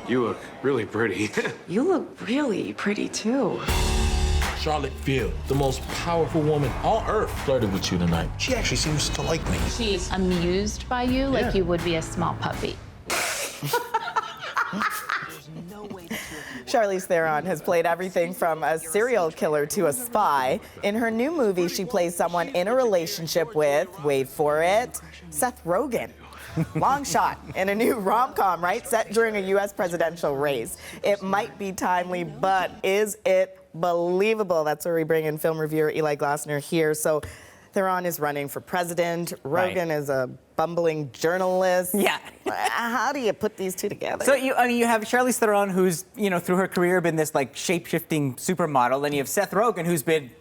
You look really pretty. You look really pretty, too. Charlotte Field, the most powerful woman on earth, flirted with you tonight. She actually seems to like me. She's amused by you like you would be a small puppy. Charlize Theron has played everything from a serial killer to a spy. In her new movie, she plays someone in a relationship with, wait for it, Seth Rogen. Long shot in a new rom-com, right? Set during a U.S. presidential race. It might be timely, but is it believable? That's where we bring in film reviewer Eli Glasner here. So Theron is running for president. Rogen is a bumbling journalist. Yeah. How do you put these two together? So you have Charlize Theron, who's, through her career been this like shape-shifting supermodel, and you have Seth Rogen, who's been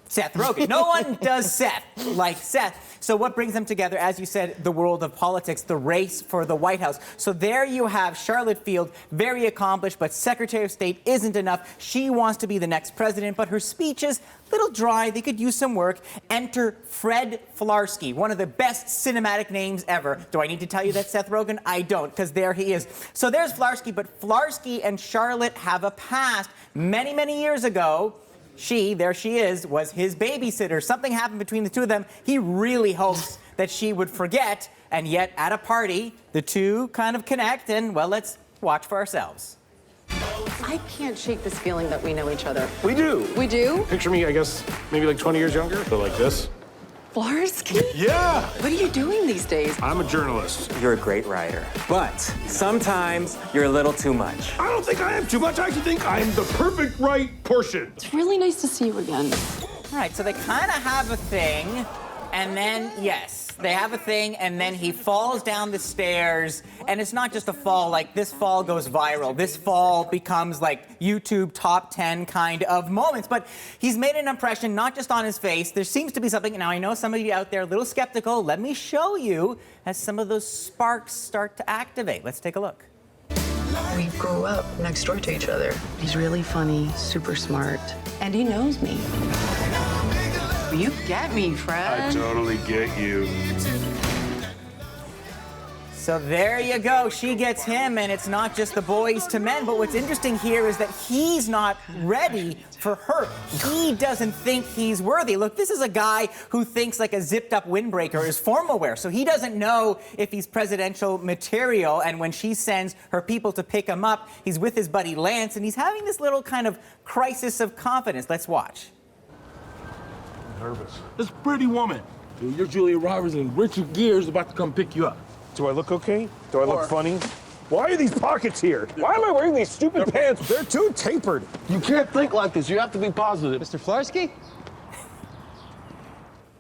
Seth Rogen. No one does Seth like Seth. So what brings them together, as you said, the world of politics, the race for the White House. So there you have Charlotte Field, very accomplished, but Secretary of State isn't enough. She wants to be the next president, but her speech is a little dry. They could use some work. Enter Fred Flarsky, one of the best cinematic names ever. Do I need to tell you that, Seth Rogen? I don't, because there he is. So there's Flarsky, but Flarsky and Charlotte have a past. Many, many years ago, there she is, was his babysitter. Something happened between the two of them. He really hopes that she would forget, and yet at a party, the two kind of connect, and, well, let's watch for ourselves. I can't shake this feeling that we know each other. We do. We do? Picture me, I guess, maybe like 20 years younger, but like this. Flarsky? Yeah! What are you doing these days? I'm a journalist. You're a great writer, but sometimes you're a little too much. I don't think I am too much. I actually think I'm the perfect right portion. It's really nice to see you again. All right, so they kind of have a thing, and then, yes, they have a thing, and then he falls down the stairs, and it's not just a fall, like this fall goes viral. This fall becomes like YouTube top 10 kind of moments, but he's made an impression not just on his face. There seems to be something. Now, I know some of you out there are a little skeptical. Let me show you as some of those sparks start to activate. Let's take a look. We grew up next door to each other. He's really funny, super smart, and he knows me. You get me, Fred. I totally get you. So there you go. She gets him, and it's not just the boys to men. But what's interesting here is that he's not ready for her. He doesn't think he's worthy. Look, this is a guy who thinks like a zipped-up windbreaker is formal wear. So he doesn't know if he's presidential material. And when she sends her people to pick him up, he's with his buddy Lance, and he's having this little kind of crisis of confidence. Let's watch. Nervous. This pretty woman. Dude, you're Julia Roberts, and Richard Gere is about to come pick you up. Do I look okay? Do I look funny? Why are these pockets here? Why am I wearing these stupid pants? They're too tapered. You can't think like this. You have to be positive. Mr. Flarsky?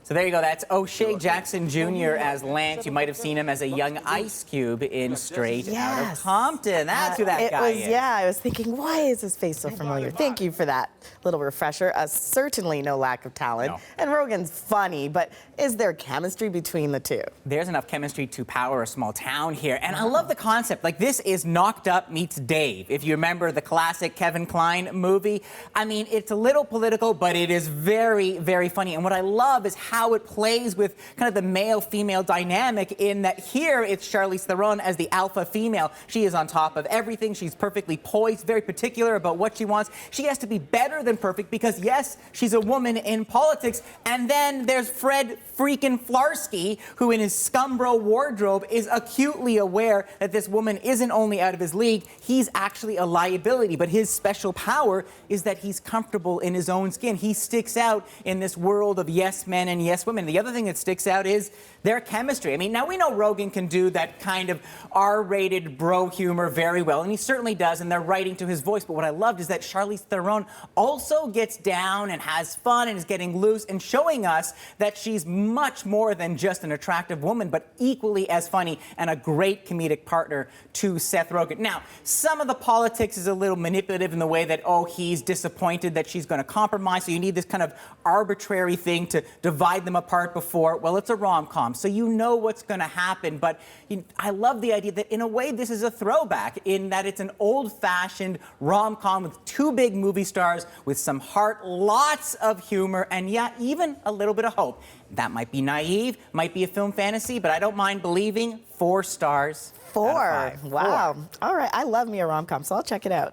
So there you go. That's O'Shea Jackson Jr. as Lance. You might have seen him as a young Ice Cube in Straight Outta Compton. That's who that guy is. Yeah, I was thinking, why is his face so familiar? Thank you for that little refresher. Certainly no lack of talent. No. And Rogen's funny, but is there chemistry between the two? There's enough chemistry to power a small town here. And I love the concept. Like, this is Knocked Up meets Dave. If you remember the classic Kevin Kline movie, I mean, it's a little political, but it is very, very funny. And what I love is how it plays with kind of the male-female dynamic in that here it's Charlize Theron as the alpha female. She is on top of everything. She's perfectly poised, very particular about what she wants. She has to be better than perfect because, yes, she's a woman in politics. And then there's Fred freaking Flarsky, who in his scumbro wardrobe is acutely aware that this woman isn't only out of his league, he's actually a liability. But his special power is that he's comfortable in his own skin. He sticks out in this world of yes men and yes women. The other thing that sticks out is their chemistry. I mean, now we know Rogen can do that kind of R-rated bro humor very well, and he certainly does, and they're writing to his voice. But what I loved is that Charlize Theron also gets down and has fun and is getting loose and showing us that she's much more than just an attractive woman, but equally as funny and a great comedic partner to Seth Rogen. Now, some of the politics is a little manipulative in the way that, oh, he's disappointed that she's going to compromise, so you need this kind of arbitrary thing to divide pried them apart before. Well, it's a rom-com, so you know what's going to happen. But I love the idea that, in a way, this is a throwback in that it's an old-fashioned rom-com with two big movie stars with some heart, lots of humor, and yeah, even a little bit of hope. That might be naive, might be a film fantasy, but I don't mind believing 4 stars. 4. Out of 5. Wow. 4. All right. I love me a rom-com, so I'll check it out.